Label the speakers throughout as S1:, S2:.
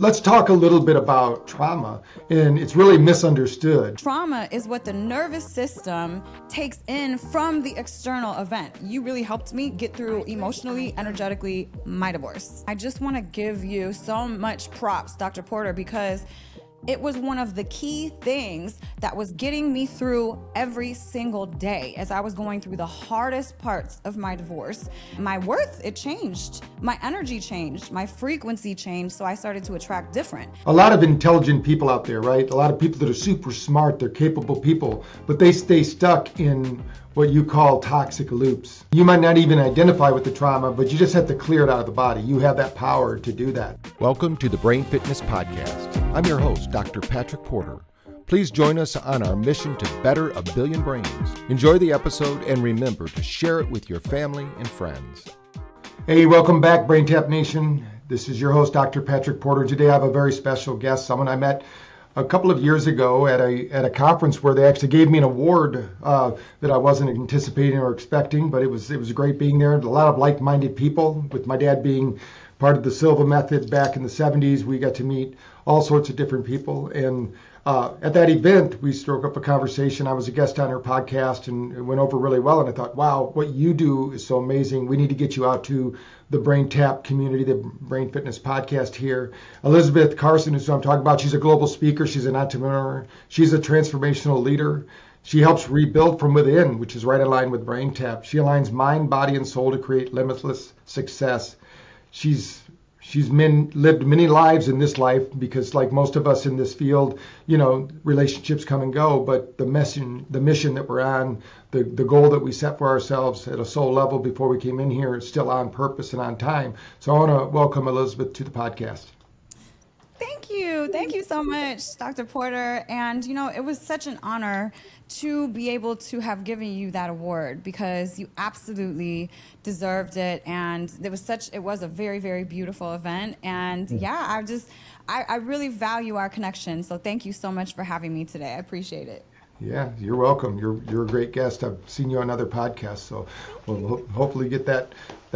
S1: Let's talk a little bit about trauma, and it's really misunderstood.
S2: Trauma is what the nervous system takes in from the external event. You really helped me get through emotionally, energetically, my divorce. I just want to give you so much props, Dr. Porter, because it was one of the key things that was getting me through every single day as I was going through the hardest parts of my divorce. My worth, it changed. My energy changed. My frequency changed. So I started to attract different.
S1: A lot of intelligent people out there, right? A lot of people that are super smart, they're capable people, but they stay stuck in what you call toxic loops. You might not even identify with the trauma, but you just have to clear it out of the body. You have that power to do that.
S3: Welcome to the Brain Fitness Podcast. I'm your host, Dr. Patrick Porter. Please join us on our mission to better a billion brains. Enjoy the episode and remember to share it with your family and friends.
S1: Hey, welcome back, Brain Tap Nation. This is your host, Dr. Patrick Porter. Today I have a very special guest, someone I met a couple of years ago at a conference where they actually gave me an award that I wasn't anticipating or expecting, but it was great being there. A lot of like-minded people. With my dad being part of the Silva method back in the 70s, we got to meet all sorts of different people. And at that event, we struck up a conversation. I was a guest on her podcast, and it went over really well. And I thought, wow, what you do is so amazing. We need to get you out to the Brain Tap community, the Brain Fitness Podcast here. Elisabeth Carson is who I'm talking about. She's a global speaker. She's an entrepreneur. She's a transformational leader. She helps rebuild from within, which is right in line with Brain Tap. She aligns mind, body, and soul to create limitless success. She's lived many lives in this life because, like most of us in this field, relationships come and go, but the mission that we're on, the goal that we set for ourselves at a soul level before we came in here is still on purpose and on time. So I want to welcome Elisabeth to the podcast.
S2: Thank you. Thank you so much, Dr. Porter. And, it was such an honor to be able to have given you that award because you absolutely deserved it. And it was a very, very beautiful event. And I really value our connection. So thank you so much for having me today. I appreciate it.
S1: Yeah, you're welcome. You're a great guest. I've seen you on other podcasts, so we'll hopefully get that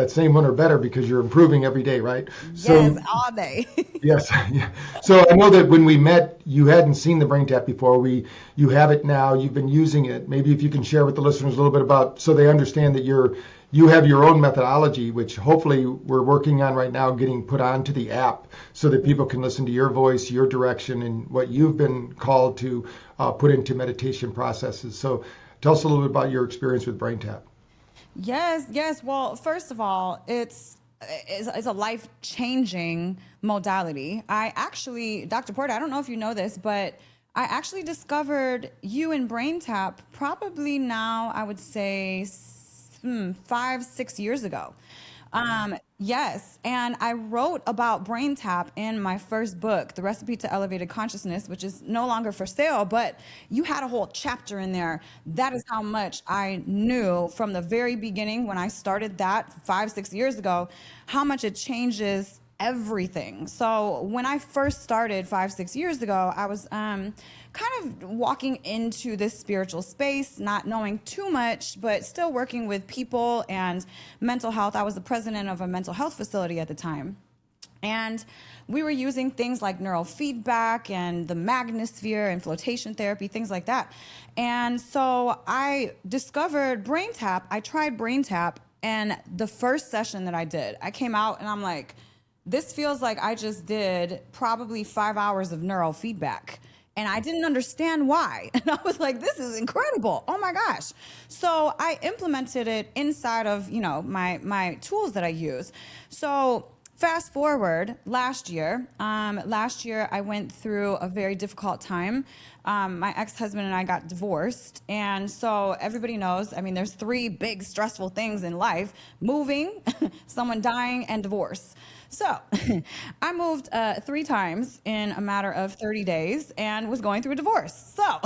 S1: same one or better because you're improving every day, right?
S2: Yes, all day.
S1: Yes. Yeah. So I know that when we met, you hadn't seen the Brain Tap before. You have it now. You've been using it. Maybe if you can share with the listeners a little bit about, so they understand that you have your own methodology, which hopefully we're working on right now, getting put onto the app so that people can listen to your voice, your direction, and what you've been called to put into meditation processes. So tell us a little bit about your experience with Brain Tap.
S2: Yes. Well, first of all, it's a life-changing modality. Dr. Porter, I don't know if you know this, but I actually discovered you in Brain Tap probably now, I would say 5-6 years ago. Yes. And I wrote about Brain Tap in my first book, The Recipe to Elevated Consciousness, which is no longer for sale, but you had a whole chapter in there. That is how much I knew from the very beginning when I started that 5-6 years ago, how much it changes everything. So when I first started 5-6 years ago, I was kind of walking into this spiritual space, not knowing too much, but still working with people and mental health. I was the president of a mental health facility at the time. And we were using things like neurofeedback and the magnosphere and flotation therapy, things like that. And so I discovered Brain Tap. I tried Brain Tap, and the first session that I did, I came out and I'm like, this feels like I just did probably 5 hours of neurofeedback. And I didn't understand why. And I was like, this is incredible. Oh my gosh. So I implemented it inside of, my tools that I use. So fast forward last year I went through a very difficult time. My ex-husband and I got divorced. And so everybody knows, there's 3 big stressful things in life: moving, someone dying, and divorce. So I moved 3 times in a matter of 30 days and was going through a divorce. So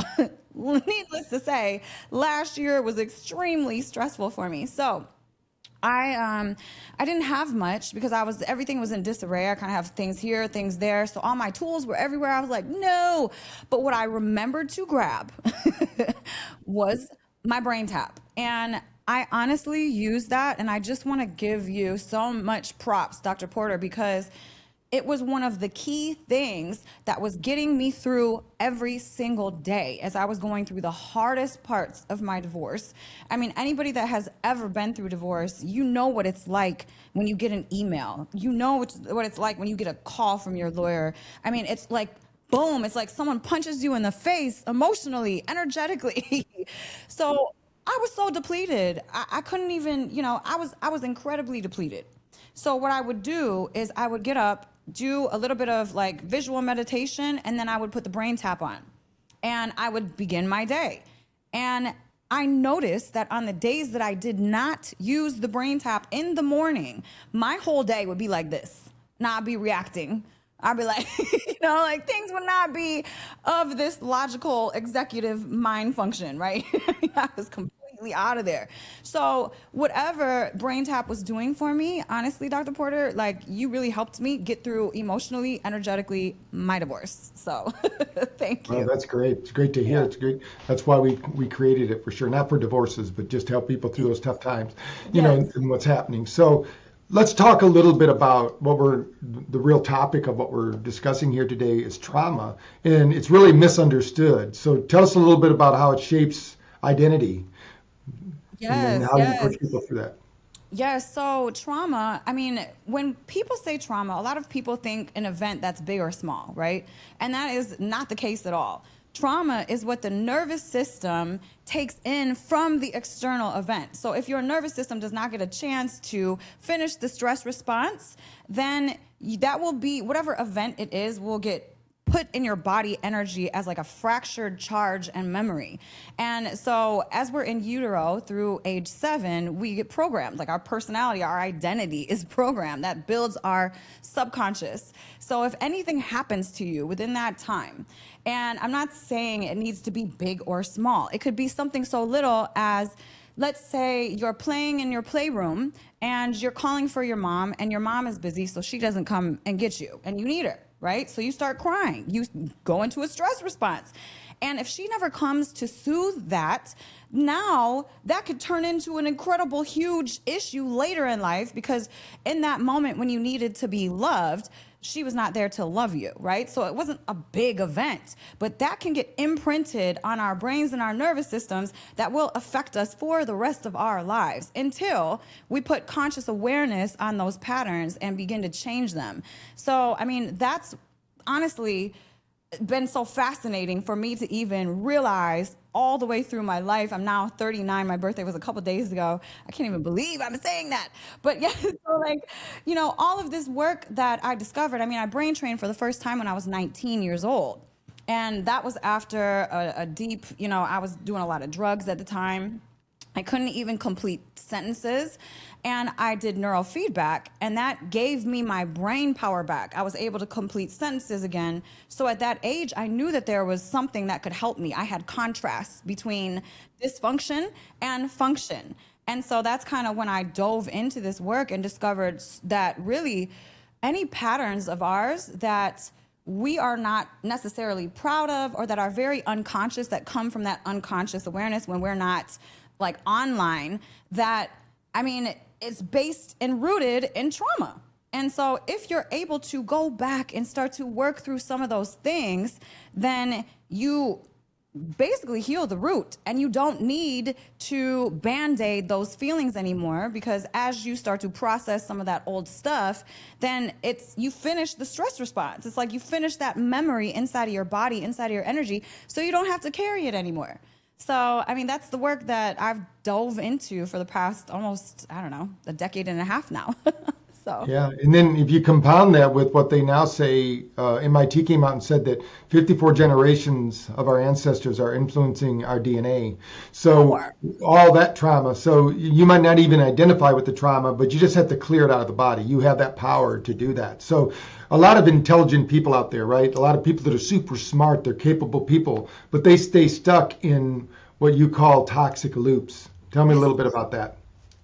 S2: needless to say, last year was extremely stressful for me. So I didn't have much because everything was in disarray. I kind of have things here, things there. So all my tools were everywhere. I was like, no. But what I remembered to grab was my Brain Tap. And I honestly use that. And I just want to give you so much props, Dr. Porter, because it was one of the key things that was getting me through every single day as I was going through the hardest parts of my divorce. I mean, anybody that has ever been through divorce, you know what it's like when you get an email. You know what it's like when you get a call from your lawyer. I mean, it's like, boom, it's like someone punches you in the face emotionally, energetically. So I was so depleted. I couldn't even, I was incredibly depleted. So what I would do is I would get up, do a little bit of like visual meditation, and then I would put the brain tap on and I would begin my day. And I noticed that on the days that I did not use the brain tap in the morning, my whole day would be like this. Now I'd be reacting. I'd be like, like things would not be of this logical executive mind function, right? I was completely out of there. So whatever brain tap was doing for me, honestly, Dr. Porter, like you really helped me get through emotionally, energetically my divorce. So thank you.
S1: Oh, that's great. It's great to hear. It's great. That's why we created it for sure. Not for divorces, but just to help people through those tough times, and what's happening. So let's talk a little bit about the real topic of what we're discussing here today is trauma, and it's really misunderstood. So tell us a little bit about how it shapes identity. And how you coach people through that.
S2: Yes, so trauma, I mean, when people say trauma, a lot of people think an event that's big or small, right? And that is not the case at all. Trauma is what the nervous system takes in from the external event. So if your nervous system does not get a chance to finish the stress response, then that will be, whatever event it is, will get put in your body energy as like a fractured charge and memory. And so as we're in utero through age 7, we get programmed, like our personality, our identity is programmed. That builds our subconscious. So if anything happens to you within that time, and I'm not saying it needs to be big or small, it could be something so little as, let's say you're playing in your playroom and you're calling for your mom and your mom is busy, so she doesn't come and get you and you need her. Right? So you start crying, you go into a stress response. And if she never comes to soothe that, now that could turn into an incredible, huge issue later in life, because in that moment when you needed to be loved, she was not there to love you, right? So it wasn't a big event, but that can get imprinted on our brains and our nervous systems that will affect us for the rest of our lives until we put conscious awareness on those patterns and begin to change them. So, I mean, that's honestly been so fascinating for me to even realize all the way through my life. I'm now 39. My birthday was a couple days ago. I can't even believe I'm saying that. But yeah, so like, all of this work that I discovered, I mean, I brain trained for the first time when I was 19 years old. And that was after a deep, I was doing a lot of drugs at the time. I couldn't even complete sentences, and I did neurofeedback, and that gave me my brain power back. I was able to complete sentences again. So at that age, I knew that there was something that could help me. I had contrast between dysfunction and function. And so that's kind of when I dove into this work and discovered that really any patterns of ours that we are not necessarily proud of or that are very unconscious, that come from that unconscious awareness when we're not like online, that, I mean, it's based and rooted in trauma. And so if you're able to go back and start to work through some of those things, then you basically heal the root, and you don't need to band-aid those feelings anymore, because as you start to process some of that old stuff, then you finish the stress response. It's like you finish that memory inside of your body, inside of your energy, so you don't have to carry it anymore. So, I mean, that's the work that I've dove into for the past almost, I don't know, a decade and a half now. So. Yeah,
S1: and then if you compound that with what they now say, MIT came out and said that 54 generations of our ancestors are influencing our DNA. So all that trauma, so you might not even identify with the trauma, but you just have to clear it out of the body. You have that power to do that. So a lot of intelligent people out there, right? A lot of people that are super smart, they're capable people, but they stay stuck in what you call toxic loops. Tell me a little bit about that.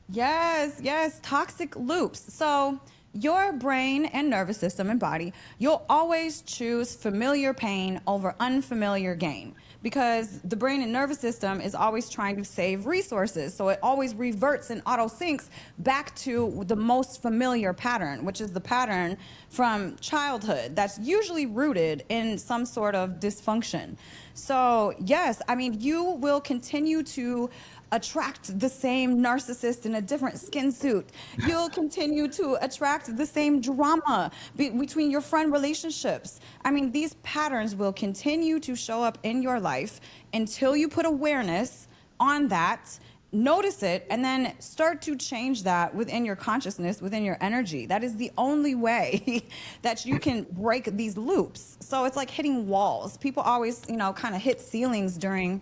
S2: Yes, toxic loops. So your brain and nervous system and body, you'll always choose familiar pain over unfamiliar gain, because the brain and nervous system is always trying to save resources. So it always reverts and auto syncs back to the most familiar pattern, which is the pattern from childhood that's usually rooted in some sort of dysfunction. So yes, I mean, you will continue to attract the same narcissist in a different skin suit. You'll continue to attract the same drama between your friend relationships. I mean, these patterns will continue to show up in your life until you put awareness on that, notice it, and then start to change that within your consciousness, within your energy. That is the only way that you can break these loops. So it's like hitting walls. People always, you know, kind of hit ceilings during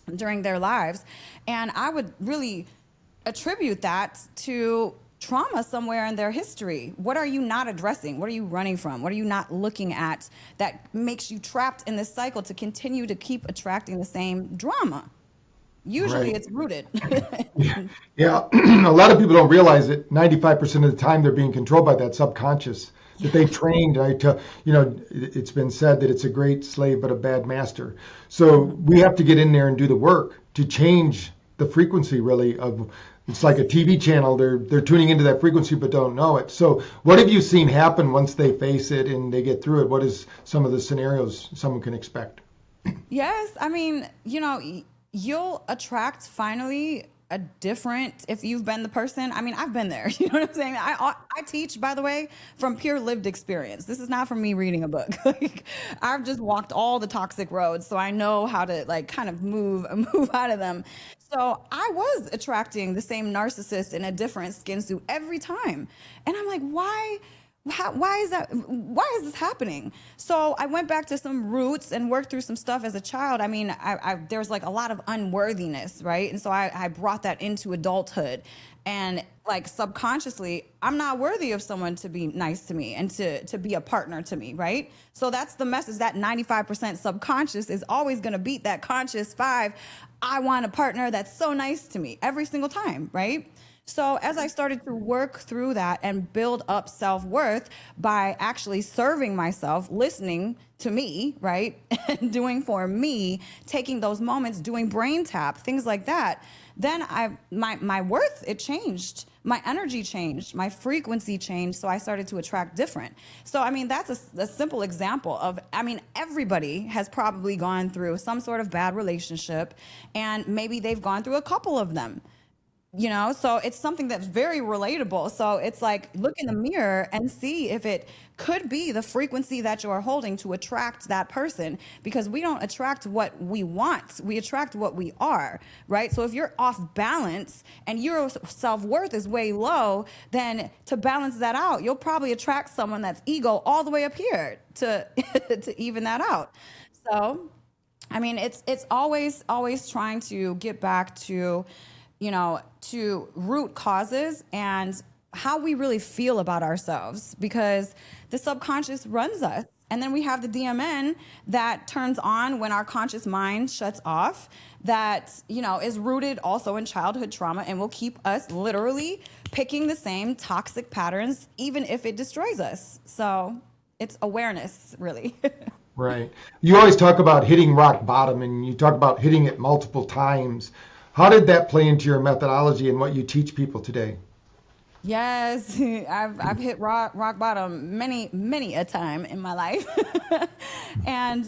S2: their lives. And I would really attribute that to trauma somewhere in their history. What are you not addressing? What are you running from? What are you not looking at that makes you trapped in this cycle to continue to keep attracting the same drama? Usually it's rooted.
S1: Yeah. A lot of people don't realize that 95% of the time they're being controlled by that subconscious that they trained, right? To, you know, it's been said that it's a great slave but a bad master. So we have to get in there and do the work to change the frequency, really, of, it's like a TV channel. They're tuning into that frequency but don't know it. So what have you seen happen once they face it and they get through it? What is some of the scenarios someone can expect?
S2: Yes, I mean, you know, you'll attract finally a different, if you've been the person, I mean, I've been there, you know what I'm saying? I teach, by the way, from pure lived experience. This is not from me reading a book. Like, I've just walked all the toxic roads, so I know how to like kind of move out of them. So I was attracting the same narcissist in a different skin suit every time. And I'm like, why is that? Why is this happening? So I went back to some roots and worked through some stuff as a child. I mean, there was like a lot of unworthiness, right? And so I brought that into adulthood. And like subconsciously, I'm not worthy of someone to be nice to me and to be a partner to me, right? So that's the message. That 95% subconscious is always going to beat that conscious 5. I want a partner that's so nice to me every single time, right? So as I started to work through that and build up self-worth by actually serving myself, listening to me, right, and doing for me, taking those moments, doing brain tap, things like that, then my worth, it changed. My energy changed. My frequency changed. So I started to attract different. So, I mean, that's a simple example of, I mean, everybody has probably gone through some sort of bad relationship, and maybe they've gone through a couple of them. You know, so it's something that's very relatable. So it's like, look in the mirror and see if it could be the frequency that you're holding to attract that person, because we don't attract what we want. We attract what we are, right? So if you're off balance and your self-worth is way low, then to balance that out, you'll probably attract someone that's ego all the way up here to to even that out. So, I mean, it's always trying to get back to, you know, to root causes and how we really feel about ourselves, because the subconscious runs us. And then we have the DMN that turns on when our conscious mind shuts off, that, you know, is rooted also in childhood trauma and will keep us literally picking the same toxic patterns, even if it destroys us. So it's awareness, really.
S1: Right. You always talk about hitting rock bottom, and you talk about hitting it multiple times. How did that play into your methodology and what you teach people today?
S2: Yes, I've hit rock bottom many a time in my life. And,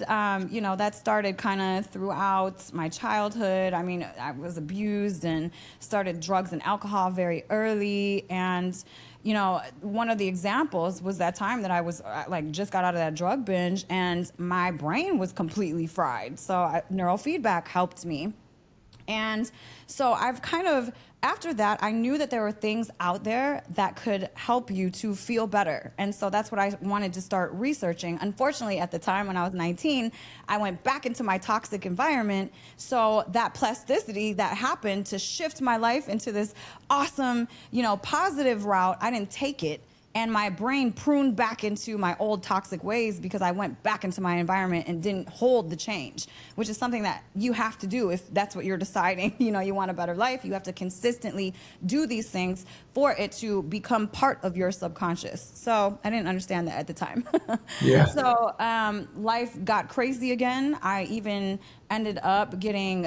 S2: you know, that started kind of throughout my childhood. I mean, I was abused and started drugs and alcohol very early. And, you know, one of the examples was that time that I was like just got out of that drug binge and my brain was completely fried. So neurofeedback helped me. And so I've kind of, after that, I knew that there were things out there that could help you to feel better. And so that's what I wanted to start researching. Unfortunately, at the time when I was 19, I went back into my toxic environment. So that plasticity that happened to shift my life into this awesome, you know, positive route, I didn't take it. and my brain pruned back into my old toxic ways because I went back into my environment and didn't hold the change, which is something that you have to do if that's what you're deciding. You want a better life. You have to consistently do these things for it to become part of your subconscious. So I didn't understand that at the time.
S1: Yeah.
S2: So life got crazy again. I even ended up getting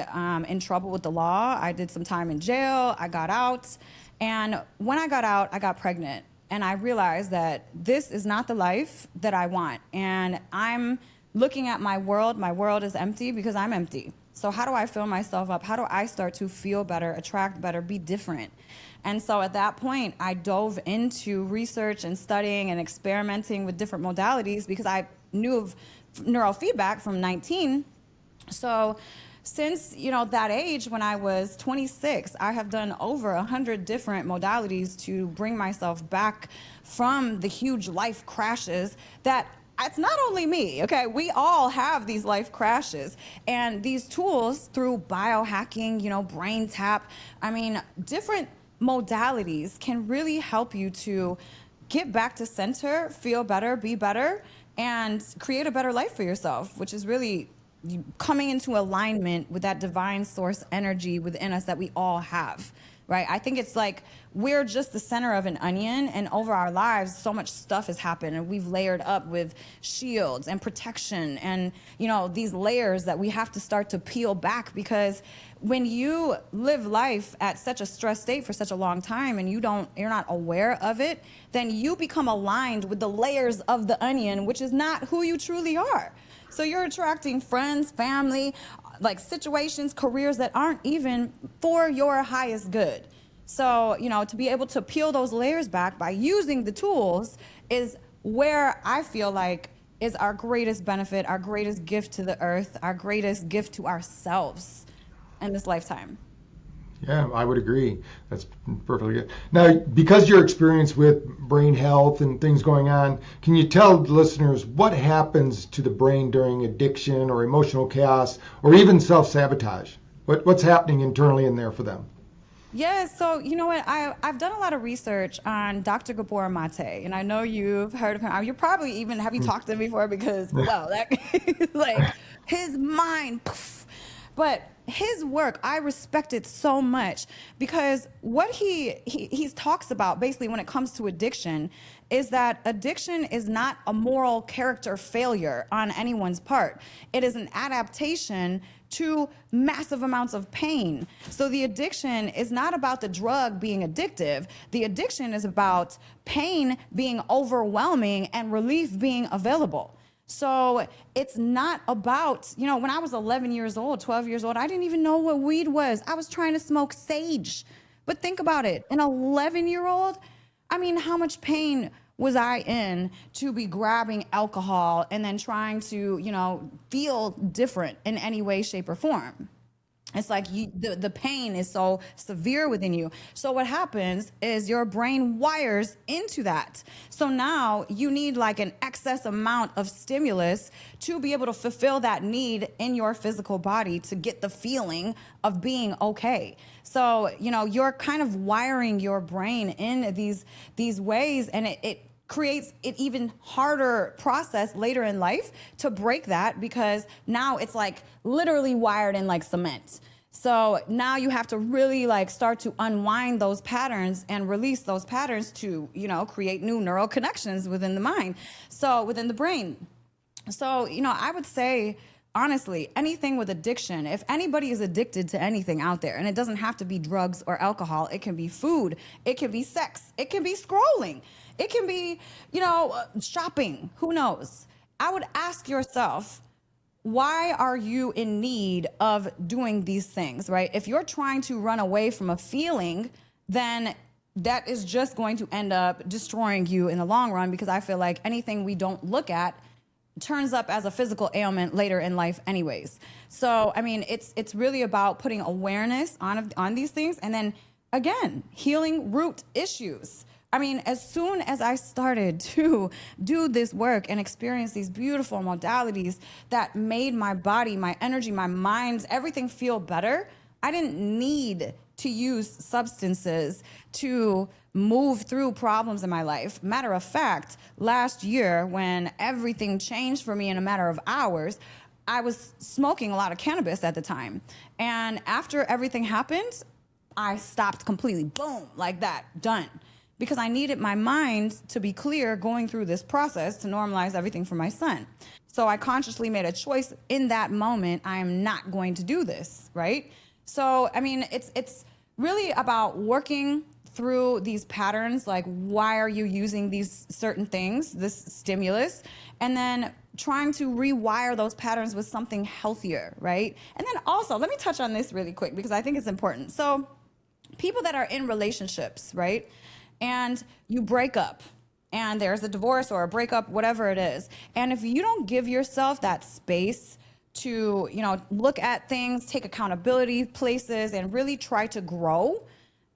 S2: in trouble with the law. I did some time in jail. I got out. And when I got out, I got pregnant. And I realized that this is not the life that I want. And I'm looking at my world. My world is empty because I'm empty. So how do I fill myself up? How do I start to feel better, attract better, be different? And so at that point, I dove into research and studying and experimenting with different modalities because I knew of neurofeedback from 19. So since, that age, when I was 26, I have done over 100 different modalities to bring myself back from the huge life crashes that it's not only me, okay? We all have these life crashes. And these tools through biohacking, brain tap, different modalities can really help you to get back to center, feel better, be better, and create a better life for yourself, which is really coming into alignment with that divine source energy within us that we all have, right? I think it's like we're just the center of an onion, and over our lives, so much stuff has happened, and we've layered up with shields and protection and, these layers that we have to start to peel back, because when you live life at such a stress state for such a long time and you're not aware of it, then you become aligned with the layers of the onion, which is not who you truly are. So you're attracting friends, family, like situations, careers that aren't even for your highest good. So, to be able to peel those layers back by using the tools is where I feel like is our greatest benefit, our greatest gift to the earth, our greatest gift to ourselves in this lifetime.
S1: Yeah, I would agree. That's perfectly good. Now, because your experience with brain health and things going on, can you tell the listeners what happens to the brain during addiction or emotional chaos or even self-sabotage? What's happening internally in there for them?
S2: Yeah, so you know what? I've done a lot of research on Dr. Gabor Mate, and I know you've heard of him. You probably even have you talked to him before because, well, that like his mind, poof. But his work, I respect it so much because what he talks about basically when it comes to addiction is that addiction is not a moral character failure on anyone's part. It is an adaptation to massive amounts of pain. So the addiction is not about the drug being addictive. The addiction is about pain being overwhelming and relief being available. So it's not about, when I was 11 years old, 12 years old, I didn't even know what weed was. I was trying to smoke sage. But think about it, an 11-year-old, how much pain was I in to be grabbing alcohol and then trying to, feel different in any way, shape, or form? It's like the pain is so severe within you. So what happens is your brain wires into that. So now you need like an excess amount of stimulus to be able to fulfill that need in your physical body to get the feeling of being okay. So, you're kind of wiring your brain in these ways, and it creates an even harder process later in life to break that, because now it's like literally wired in like cement. So now you have to really like start to unwind those patterns and release those patterns to, create new neural connections within the mind. So within the brain. So, I would say, honestly, anything with addiction, if anybody is addicted to anything out there, and it doesn't have to be drugs or alcohol, it can be food, it can be sex, it can be scrolling, it can be, shopping, who knows? I would ask yourself, why are you in need of doing these things, right? If you're trying to run away from a feeling, then that is just going to end up destroying you in the long run, because I feel like anything we don't look at turns up as a physical ailment later in life anyways. So, it's really about putting awareness on these things, and then, again, healing root issues. As soon as I started to do this work and experience these beautiful modalities that made my body, my energy, my mind, everything feel better, I didn't need to use substances to move through problems in my life. Matter of fact, last year when everything changed for me in a matter of hours, I was smoking a lot of cannabis at the time. And after everything happened, I stopped completely. Boom, like that, done. Because I needed my mind to be clear going through this process to normalize everything for my son. So I consciously made a choice in that moment. I am not going to do this, right? So, I mean, it's really about working through these patterns, like why are you using these certain things, this stimulus, and then trying to rewire those patterns with something healthier, right? And then also, let me touch on this really quick because I think it's important. So people that are in relationships, right? And you break up and there's a divorce or a breakup, whatever it is. And if you don't give yourself that space to, look at things, take accountability places, and really try to grow,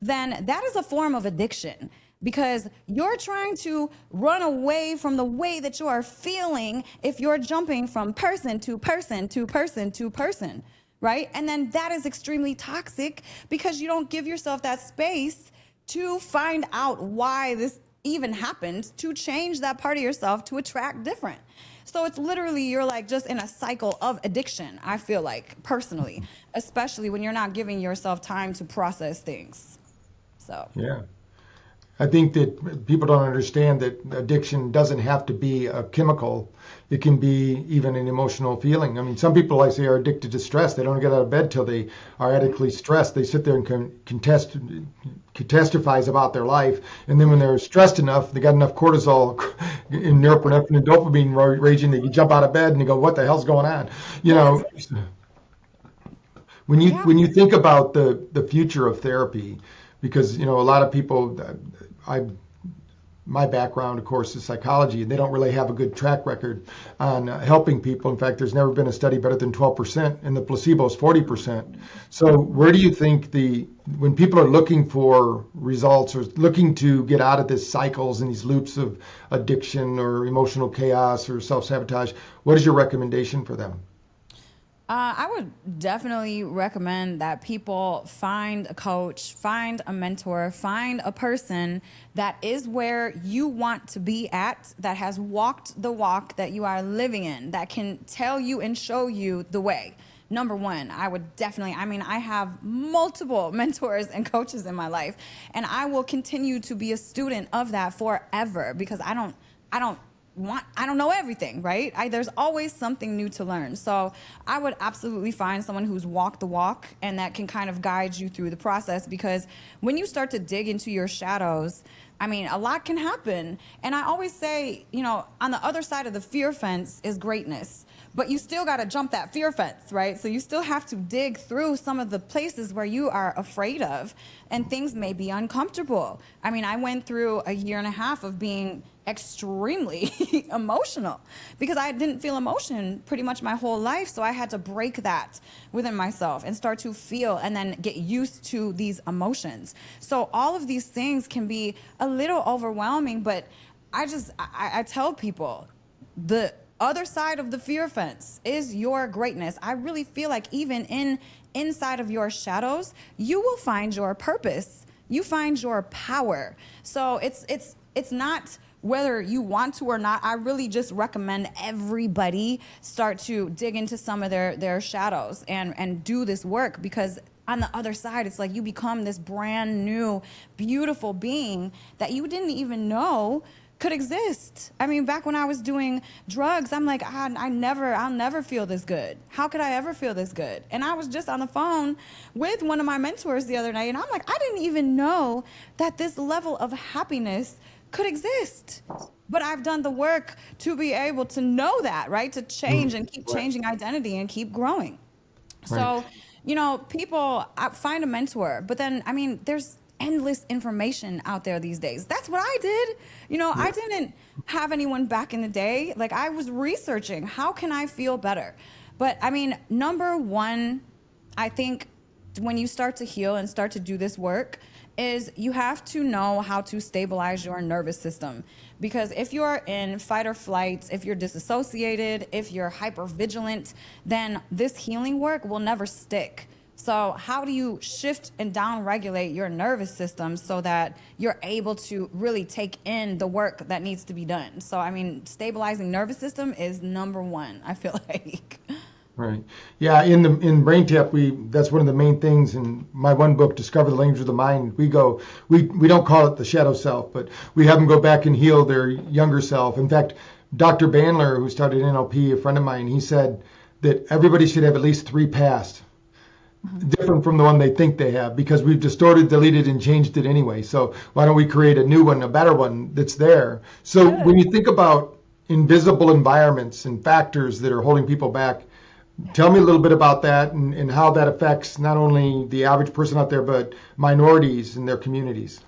S2: then that is a form of addiction because you're trying to run away from the way that you are feeling if you're jumping from person to person to person to person, right? And then that is extremely toxic because you don't give yourself that space to find out why this even happened, to change that part of yourself to attract different. So it's literally, you're like just in a cycle of addiction, I feel like, personally, especially when you're not giving yourself time to process things. So
S1: Yeah. I think that people don't understand that addiction doesn't have to be a chemical. It can be even an emotional feeling. I mean, some people, I say, are addicted to stress. They don't get out of bed till they are adequately stressed. They sit there and catastrophize about their life. And then when they're stressed enough, they got enough cortisol and norepinephrine and dopamine raging, they can jump out of bed and they go, what the hell's going on? When you think about the future of therapy, because, a lot of people, my background, of course, is psychology, and they don't really have a good track record on helping people. In fact, there's never been a study better than 12%, and the placebo is 40%. So where do you think when people are looking for results or looking to get out of this cycles and these loops of addiction or emotional chaos or self-sabotage, what is your recommendation for them?
S2: I would definitely recommend that people find a coach, find a mentor, find a person that is where you want to be at, that has walked the walk that you are living in, that can tell you and show you the way. Number one, I would definitely, I have multiple mentors and coaches in my life, and I will continue to be a student of that forever because I don't know everything, right? There's always something new to learn. So I would absolutely find someone who's walked the walk and that can kind of guide you through the process, because when you start to dig into your shadows, a lot can happen. And I always say, on the other side of the fear fence is greatness, but you still got to jump that fear fence, right? So you still have to dig through some of the places where you are afraid of, and things may be uncomfortable. I went through a year and a half of being extremely emotional because I didn't feel emotion pretty much my whole life. So I had to break that within myself and start to feel and then get used to these emotions. So all of these things can be a little overwhelming, but I tell people the other side of the fear fence is your greatness. I really feel like even inside of your shadows, you will find your purpose. You find your power. So it's not whether you want to or not. I really just recommend everybody start to dig into some of their shadows and do this work, because on the other side, it's like you become this brand new, beautiful being that you didn't even know could exist. Back when I was doing drugs, I'm like, I'll never feel this good. How could I ever feel this good? And I was just on the phone with one of my mentors the other night, and I'm like, I didn't even know that this level of happiness could exist. But I've done the work to be able to know that, right? To change and keep changing identity and keep growing. So, people find a mentor, but then, there's endless information out there these days. That's what I did. I didn't have anyone back in the day. Like, I was researching, how can I feel better? But number one, I think when you start to heal and start to do this work is you have to know how to stabilize your nervous system. Because if you're in fight or flight, if you're disassociated, if you're hypervigilant, then this healing work will never stick So how do you shift and down regulate your nervous system so that you're able to really take in the work that needs to be done? So, I mean, stabilizing nervous system is number one, I feel like.
S1: Right. Yeah. In BrainTap, that's one of the main things in my one book, Discover the Language of the Mind. We don't call it the shadow self, but we have them go back and heal their younger self. In fact, Dr. Bandler, who studied NLP, a friend of mine, he said that everybody should have at least 3 past, different from the one they think they have, because we've distorted, deleted, and changed it anyway. So why don't we create a new one, a better one that's there? So when you think about invisible environments and factors that are holding people back, tell me a little bit about that and how that affects not only the average person out there, but minorities in their communities.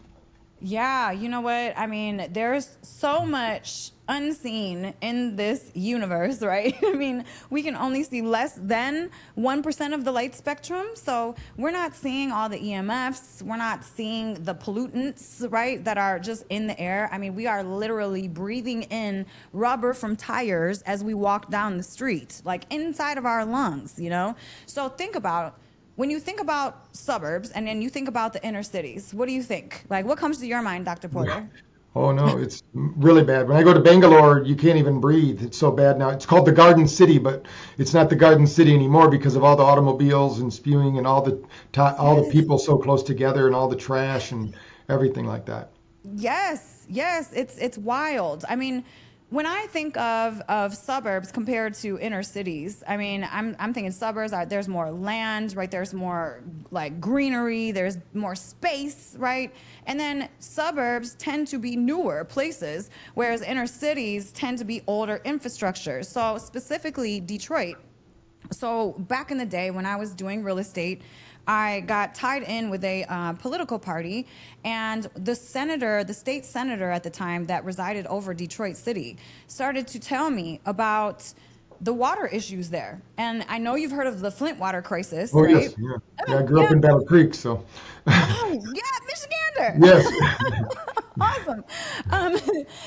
S2: Yeah, you know what? I mean, there's so much unseen in this universe, right? I mean, we can only see less than 1% of the light spectrum. So we're not seeing all the EMFs. We're not seeing the pollutants, right, that are just in the air. I mean, we are literally breathing in rubber from tires as we walk down the street, like inside of our lungs, you know? So think about when you think about suburbs and then you think about the inner cities, what do you think? Like, what comes to your mind, Dr. Porter?
S1: Oh, no, it's really bad. When I go to Bangalore, you can't even breathe. It's so bad now. It's called the Garden City, but it's not the Garden City anymore because of all the automobiles and spewing and all the people so close together and all the trash and everything like that.
S2: Yes, it's wild. I mean, when I think of suburbs compared to inner cities, I mean, I'm thinking suburbs there's more land, right? There's more like greenery, there's more space, right? And then suburbs tend to be newer places, whereas inner cities tend to be older infrastructure. So specifically Detroit. So back in the day when I was doing real estate, I got tied in with a political party, and the state senator at the time that resided over Detroit City started to tell me about the water issues there. And I know you've heard of the Flint water crisis,
S1: Oh,
S2: right?
S1: yes. Yeah, I grew up in Battle Creek, so.
S2: Oh, yeah, Michigander.
S1: Yes.
S2: Awesome.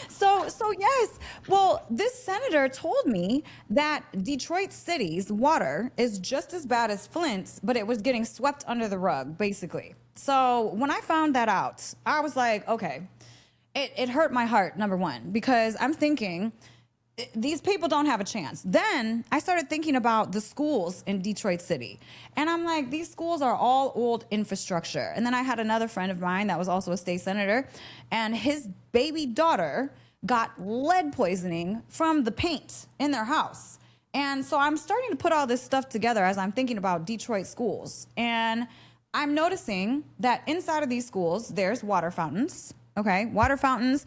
S2: So yes. Well, this senator told me that Detroit City's water is just as bad as Flint's, but it was getting swept under the rug, basically. So when I found that out, I was like, okay, it hurt my heart, number one, because I'm thinking, these people don't have a chance. Then I started thinking about the schools in Detroit City. And I'm like, these schools are all old infrastructure. And then I had another friend of mine that was also a state senator, and his baby daughter got lead poisoning from the paint in their house. And so I'm starting to put all this stuff together as I'm thinking about Detroit schools. And I'm noticing that inside of these schools, there's water fountains. Okay, water fountains,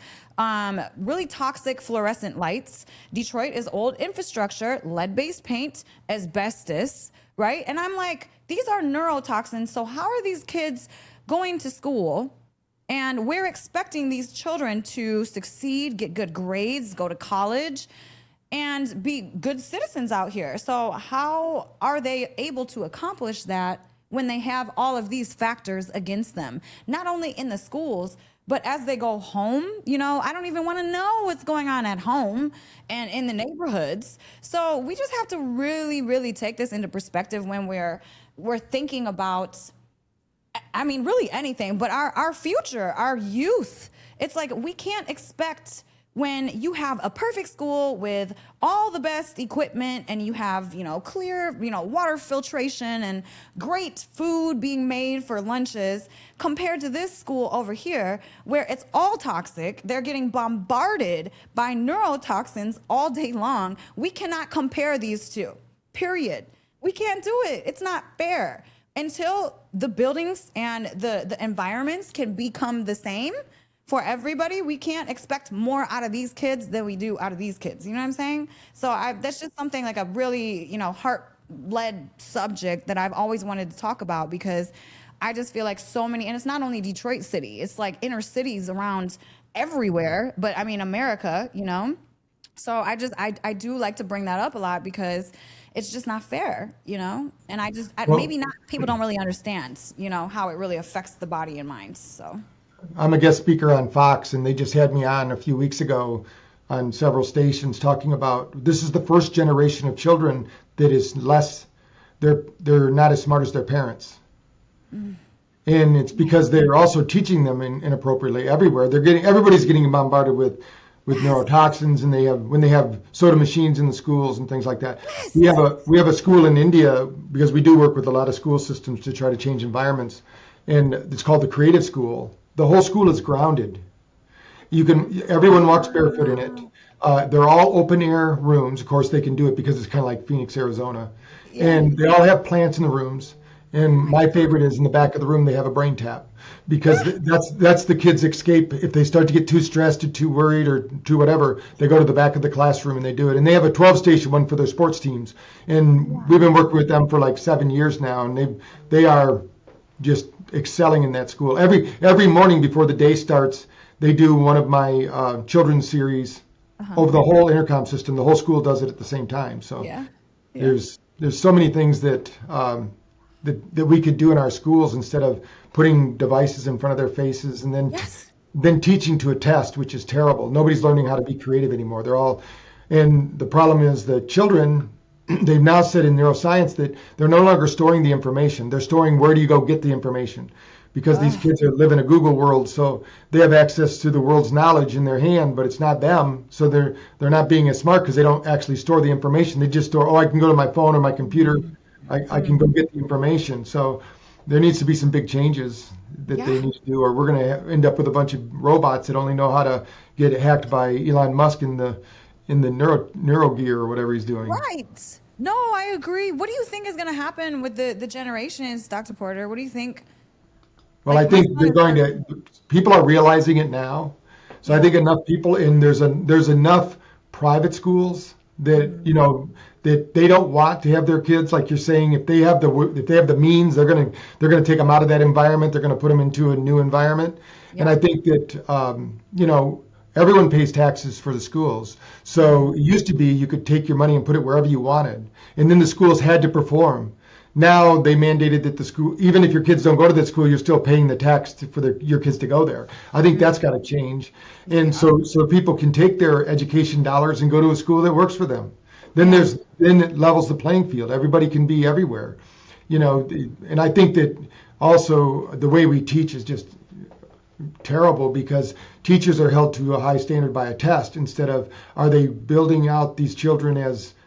S2: really toxic fluorescent lights. Detroit is old infrastructure, lead-based paint, asbestos, right? And I'm like, these are neurotoxins, so how are these kids going to school? And we're expecting these children to succeed, get good grades, go to college, and be good citizens out here. So how are they able to accomplish that when they have all of these factors against them? Not only in the schools, but as they go home, you know, I don't even want to know what's going on at home and in the neighborhoods. So we just have to really, really take this into perspective when we're thinking about, I mean, really anything, but our future, our youth. It's like we can't expect when you have a perfect school with all the best equipment and you have, you know, clear, you know, water filtration and great food being made for lunches compared to this school over here where it's all toxic. They're getting bombarded by neurotoxins all day long. We cannot compare these two, period. We can't do it. It's not fair. Until the buildings and the environments can become the same for everybody, we can't expect more out of these kids than we do out of these kids. You know what I'm saying? So that's just something like a really, you know, heart-led subject that I've always wanted to talk about because I just feel like so many, and it's not only Detroit City, it's like inner cities around everywhere, but I mean, America, you know? So I do like to bring that up a lot because it's just not fair, you know? And maybe not, people don't really understand, you know, how it really affects the body and mind, so.
S1: I'm a guest speaker on Fox, and they just had me on a few weeks ago on several stations talking about this is the first generation of children that is less they're not as smart as their parents. And it's because they're also teaching them inappropriately everywhere. Everybody's getting bombarded with neurotoxins, and when they have soda machines in the schools and things like that. We have a school in India, because we do work with a lot of school systems to try to change environments, and it's called the Creative School. The whole school is grounded. Everyone walks barefoot in it. They're all open air rooms. Of course, they can do it because it's kind of like Phoenix, Arizona, and they all have plants in the rooms. And my favorite is in the back of the room, they have a brain tap, because that's the kids' escape. If they start to get too stressed or too worried or too whatever, they go to the back of the classroom and they do it. And they have a 12-station one for their sports teams. And we've been working with them for like 7 years now, and they are just excelling in that school. Every morning before the day starts, they do one of my children's series over the whole intercom system. The whole school does it at the same time. So there's so many things that we could do in our schools instead of putting devices in front of their faces and then teaching to a test, which is terrible. Nobody's learning how to be creative anymore. And the problem is the children, they've now said in neuroscience that they're no longer storing the information. They're storing, where do you go get the information? Because these kids live in a Google world, so they have access to the world's knowledge in their hand, but it's not them. So they're not being as smart because they don't actually store the information. They just store, I can go to my phone or my computer. I can go get the information. So there needs to be some big changes that they need to do, or we're going to end up with a bunch of robots that only know how to get hacked by Elon Musk in the neuro gear or whatever he's doing.
S2: Right. No, I agree. What do you think is going to happen with the generations, Dr. Porter? What do you think?
S1: Well, I think people are realizing it now. So I think enough people, and there's enough private schools that, that they don't want to have their kids, like you're saying, if they have the means, they're going to take them out of that environment. They're going to put them into a new environment. Yeah. And I think that, everyone pays taxes for the schools. So it used to be you could take your money and put it wherever you wanted. And then the schools had to perform. Now they mandated that the school, even if your kids don't go to that school, you're still paying the tax for your kids to go there. I think that's got to change. And so people can take their education dollars and go to a school that works for them. Then it levels the playing field. Everybody can be everywhere, and I think that also the way we teach is just terrible, because teachers are held to a high standard by a test instead of, are they building out these children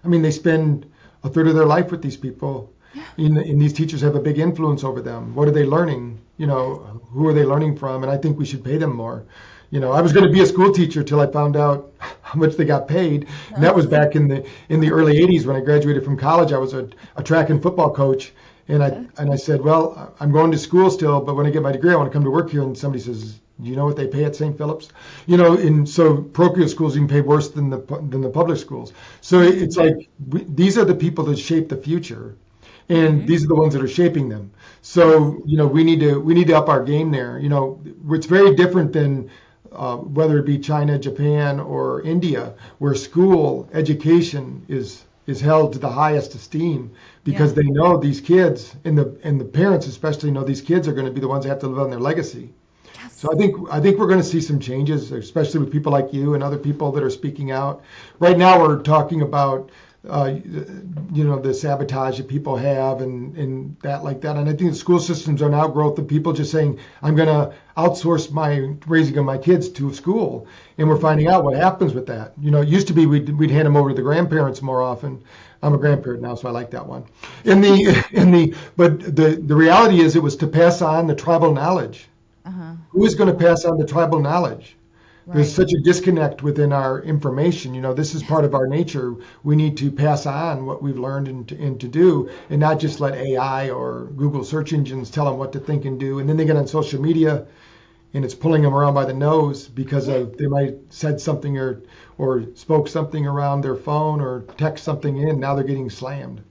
S1: they spend a third of their life with these people. And these teachers have a big influence over them. What are they learning? Who are they learning from? And I think we should pay them more. I was going to be a school teacher till I found out how much they got paid. And that was back in the early 80s when I graduated from college. I was a track and football coach. And I said, well, I'm going to school still, but when I get my degree, I want to come to work here. And somebody says, do you know what they pay at St. Philip's? And so parochial schools even pay worse than the public schools. So it's like, these are the people that shape the future. And these are the ones that are shaping them. So, we need to up our game there. It's very different than whether it be China, Japan, or India, where school education is held to the highest esteem, because they know these kids, and the parents especially know these kids are going to be the ones that have to live on their legacy. Yes. So I think we're going to see some changes, especially with people like you and other people that are speaking out. Right now, we're talking about the sabotage that people have and that like that. And I think the school systems are an outgrowth of people just saying, I'm going to outsource my raising of my kids to school. And we're finding out what happens with that. It used to be we'd hand them over to the grandparents more often. I'm a grandparent now, so I like that one. But the reality is, it was to pass on the tribal knowledge. Who is going to pass on the tribal knowledge? Right. There's such a disconnect within our information. This is part of our nature. We need to pass on what we've learned and to do, and not just let AI or Google search engines tell them what to think and do. And then they get on social media, and it's pulling them around by the nose because they might said something or spoke something around their phone or text something in. Now they're getting slammed.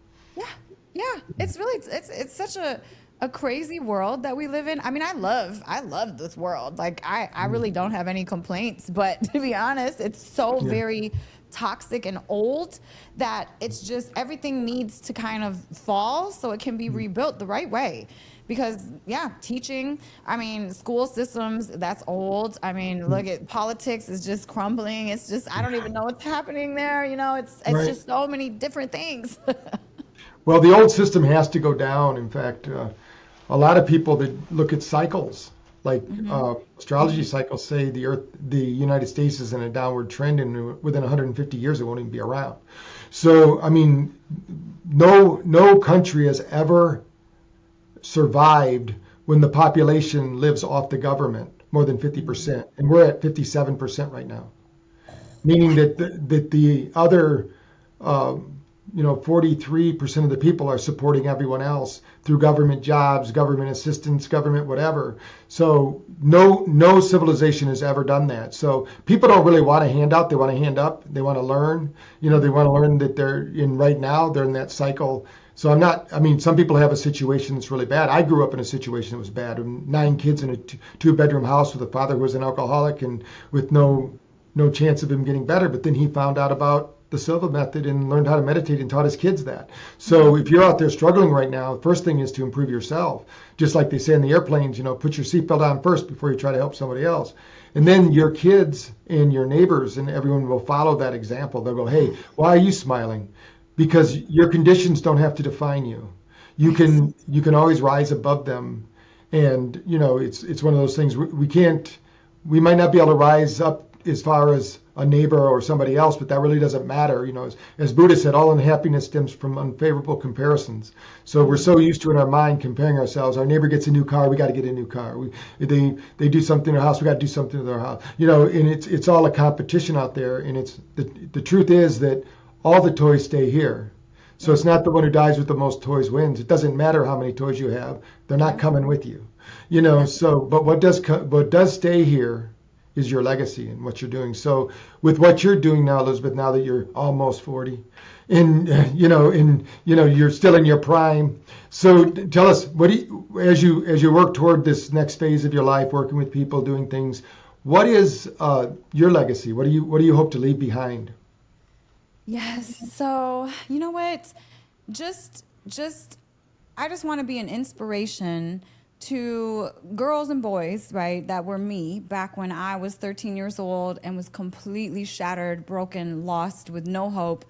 S2: Yeah. It's such a crazy world that we live in. I love this world. Like I really don't have any complaints, but to be honest, it's so very toxic and old that it's just, everything needs to kind of fall so it can be rebuilt the right way. Because teaching, school systems, that's old. Look at politics is just crumbling. It's just, I don't even know what's happening there. It's just so many different things.
S1: Well, the old system has to go down. In fact, a lot of people that look at cycles, like astrology cycles, say the United States is in a downward trend, and within 150 years it won't even be around. So, I mean, no country has ever survived when the population lives off the government more than 50%, and we're at 57% right now, meaning that the other 43% of the people are supporting everyone else through government jobs, government assistance, government whatever. So no civilization has ever done that. So people don't really want a handout. They want to hand up. They want to learn. They want to learn that they're in that cycle. So some people have a situation that's really bad. I grew up in a situation that was bad. 9 kids in a 2-bedroom house with a father who was an alcoholic and with no chance of him getting better. But then he found out about the Silva method and learned how to meditate and taught his kids that. So if you're out there struggling right now, the first thing is to improve yourself. Just like they say in the airplanes, put your seatbelt on first before you try to help somebody else. And then your kids and your neighbors and everyone will follow that example. They'll go, hey, why are you smiling? Because your conditions don't have to define you. You can always rise above them. And, it's one of those things we might not be able to rise up as far as a neighbor or somebody else, but that really doesn't matter. As Buddha said, all unhappiness stems from unfavorable comparisons. So we're so used to in our mind comparing ourselves. Our neighbor gets a new car, we got to get a new car. They do something in their house, we got to do something in their house. And it's all a competition out there. And it's the truth is that all the toys stay here. So it's not the one who dies with the most toys wins. It doesn't matter how many toys you have; they're not coming with you. So but what does stay here is your legacy and what you're doing. So with what you're doing now, Elisabeth, now that you're almost 40 and you're still in your prime. So tell us, as you work toward this next phase of your life, working with people, doing things, what is your legacy? What do you hope to leave behind?
S2: Yes. So, you know what? I just want to be an inspiration to girls and boys, right, that were me back when I was 13 years old and was completely shattered, broken, lost, with no hope,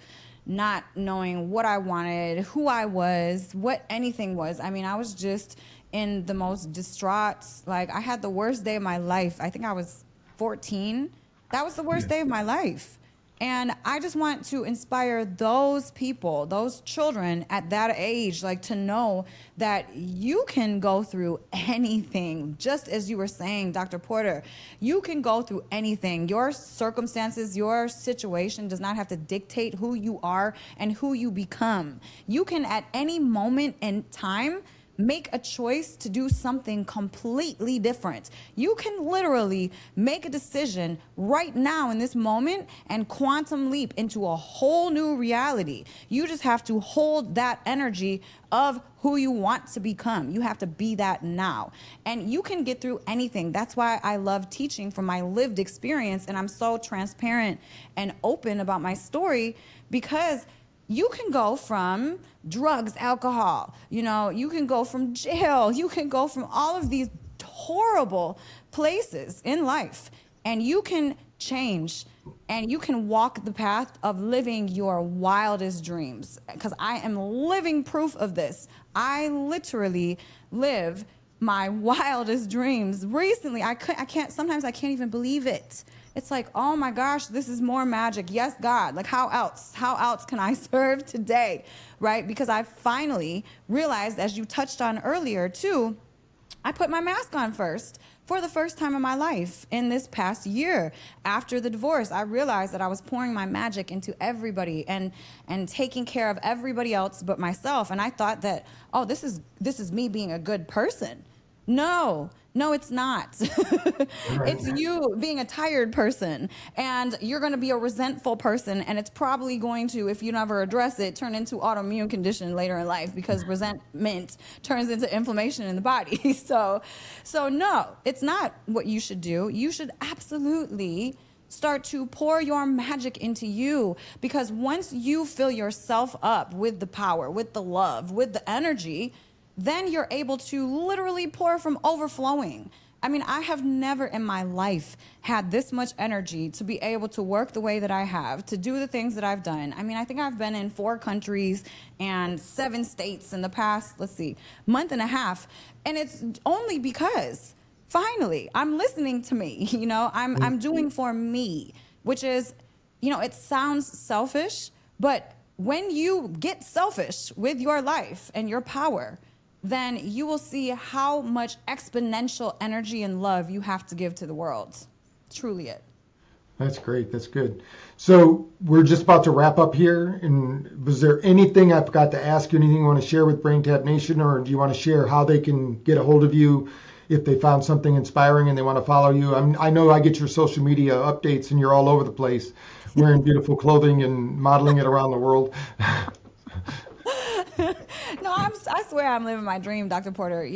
S2: not knowing what I wanted, who I was, what anything was. I mean, I was just in the most distraught, like I had the worst day of my life. I think I was 14. That was the worst day of my life. And I just want to inspire those people, those children at that age, like to know that you can go through anything. Just as you were saying, Dr. Porter, you can go through anything. Your circumstances, your situation does not have to dictate who you are and who you become. You can at any moment in time make a choice to do something completely different. You can literally make a decision right now in this moment and quantum leap into a whole new reality. You just have to hold that energy of who you want to become. You have to be that now. And you can get through anything. That's why I love teaching from my lived experience, and I'm so transparent and open about my story, because you can go from drugs, alcohol, you can go from jail, you can go from all of these horrible places in life, and you can change and you can walk the path of living your wildest dreams. Because I am living proof of this. I literally live my wildest dreams. Recently, sometimes I can't even believe it. It's like, oh my gosh, this is more magic. Yes, God, like how else can I serve today, right? Because I finally realized, as you touched on earlier too, I put my mask on first for the first time in my life in this past year. After the divorce, I realized that I was pouring my magic into everybody and taking care of everybody else but myself. And I thought that, oh, this is me being a good person. No, it's not. It's you being a tired person, and you're going to be a resentful person, and it's probably going to, if you never address it, turn into autoimmune condition later in life, because resentment turns into inflammation in the body. So no, it's not what you should do. You should absolutely start to pour your magic into you, because once you fill yourself up with the power, with the love, with the energy, then you're able to literally pour from overflowing. I mean, I have never in my life had this much energy to be able to work the way that I have, to do the things that I've done. I mean, I think I've been in 4 countries and 7 states in the past, month and a half. And it's only because finally I'm listening to me, I'm doing for me, which is, it sounds selfish, but when you get selfish with your life and your power, then you will see how much exponential energy and love you have to give to the world. Truly it.
S1: That's great. That's good. So we're just about to wrap up here. And was there anything I forgot to ask you, anything you want to share with Brain Tap Nation, or do you want to share how they can get a hold of you if they found something inspiring and they want to follow you? I know I get your social media updates and you're all over the place wearing beautiful clothing and modeling it around the world.
S2: No, I swear I'm living my dream, Dr. Porter.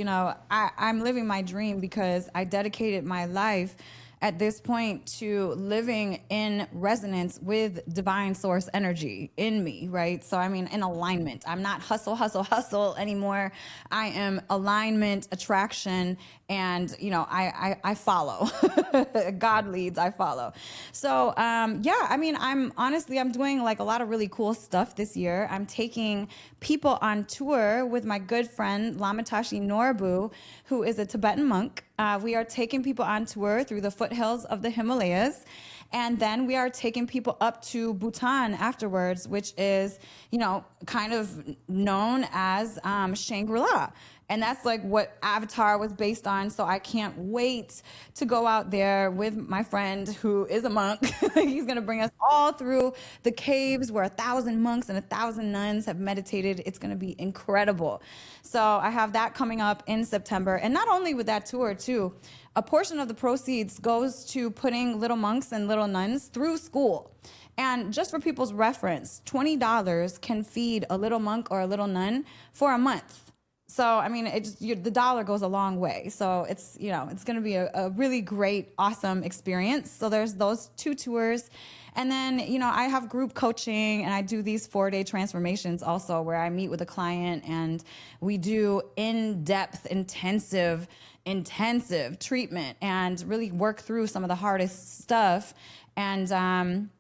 S2: I'm living my dream because I dedicated my life at this point to living in resonance with divine source energy in me, right? So, I mean, in alignment. I'm not hustle anymore. I am alignment, attraction, and, I follow. God leads, I follow. So, I mean, I'm doing like a lot of really cool stuff this year. I'm taking people on tour with my good friend, Lamatashi Norbu, who is a Tibetan monk. We are taking people on tour through the foothills of the Himalayas. And then we are taking people up to Bhutan afterwards, which is, kind of known as Shangri-La. And that's like what Avatar was based on. So I can't wait to go out there with my friend who is a monk. He's going to bring us all through the caves where 1,000 monks and 1,000 nuns have meditated. It's going to be incredible. So I have that coming up in September. And not only with that tour, too, a portion of the proceeds goes to putting little monks and little nuns through school. And just for people's reference, $20 can feed a little monk or a little nun for a month. So, I mean, the dollar goes a long way. So it's, it's going to be a really great, awesome experience. So there's those 2 tours. And then, I have group coaching and I do these 4-day transformations also where I meet with a client and we do in-depth, intensive treatment and really work through some of the hardest stuff. And,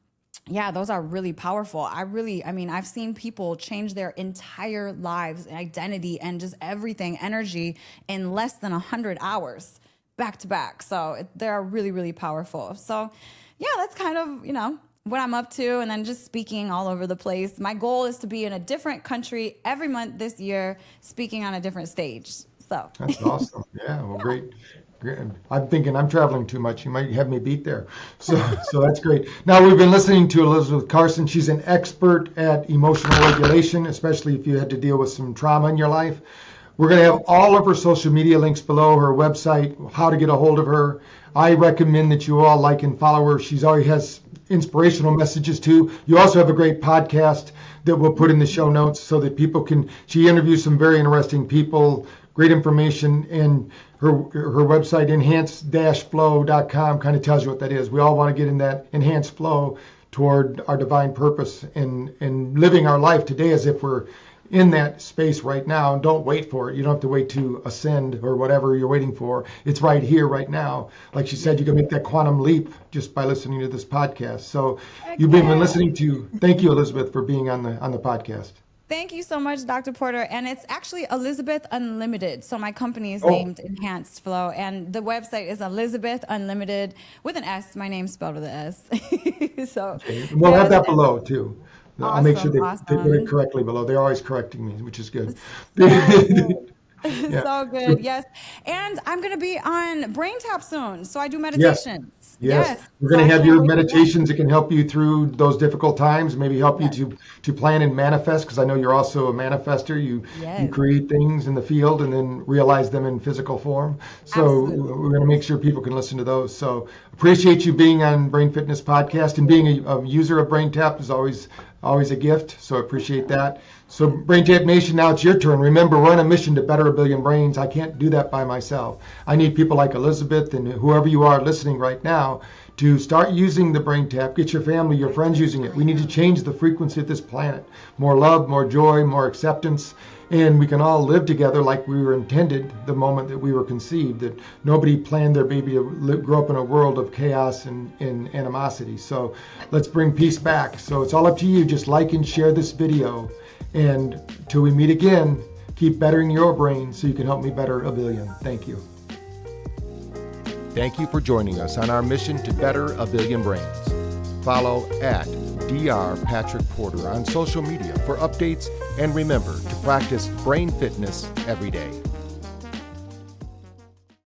S2: those are really powerful. I've seen people change their entire lives, identity, and just everything, energy in less than 100 hours back to back. So they're really, really powerful. So that's kind of, what I'm up to. And then just speaking all over the place. My goal is to be in a different country every month this year, speaking on a different stage. So
S1: that's awesome. Yeah. Well, great. I'm thinking I'm traveling too much. You might have me beat there. So that's great. Now we've been listening to Elisabeth Carson. She's an expert at emotional regulation, especially if you had to deal with some trauma in your life. We're going to have all of her social media links below, her website, how to get a hold of her. I recommend that you all like and follow her. She always has inspirational messages too. You also have a great podcast that we'll put in the show notes so that people can, she interviews some very interesting people, great information, and her website, enhanced-flow.com, kind of tells you what that is. We all want to get in that enhanced flow toward our divine purpose and living our life today as if we're in that space right now. And don't wait for it. You don't have to wait to ascend or whatever you're waiting for. It's right here, right now. Like she said, you can make that quantum leap just by listening to this podcast. So you've been listening to, thank you, Elisabeth, for being on the podcast.
S2: Thank you so much, Dr. Porter. And it's actually Elisabeth Unlimited. So my company is named Enhanced Flow. And the website is Elisabeth Unlimited with an S. My name's spelled with an S. So
S1: we'll have that below, too.
S2: Awesome,
S1: I'll make sure they put it correctly below. They're always correcting me, which is good.
S2: Yeah. So good, yes. And I'm going to be on Brain Tap soon. So I do meditations.
S1: Yes. We're going to have your meditations that can help you through those difficult times, maybe help you to plan and manifest, because I know you're also a manifester. You create things in the field and then realize them in physical form. So we're going to make sure people can listen to those. So appreciate you being on Brain Fitness Podcast, and being a user of Brain Tap is always a gift. So I appreciate that. So Brain Tap Nation, now it's your turn. Remember, we're on a mission to better a billion brains. I can't do that by myself. I need people like Elisabeth and whoever you are listening right now to start using the brain tap. Get your family, your friends using it. We need to change the frequency of this planet. More love, more joy, more acceptance. And we can all live together like we were intended the moment that we were conceived, that nobody planned their baby to grow up in a world of chaos and animosity. So let's bring peace back. So it's all up to you. Just like and share this video. And till we meet again, keep bettering your brain so you can help me better a billion. Thank you.
S3: Thank you for joining us on our mission to better a billion brains. Follow at Dr. Patrick Porter on social media for updates, and remember to practice brain fitness every day.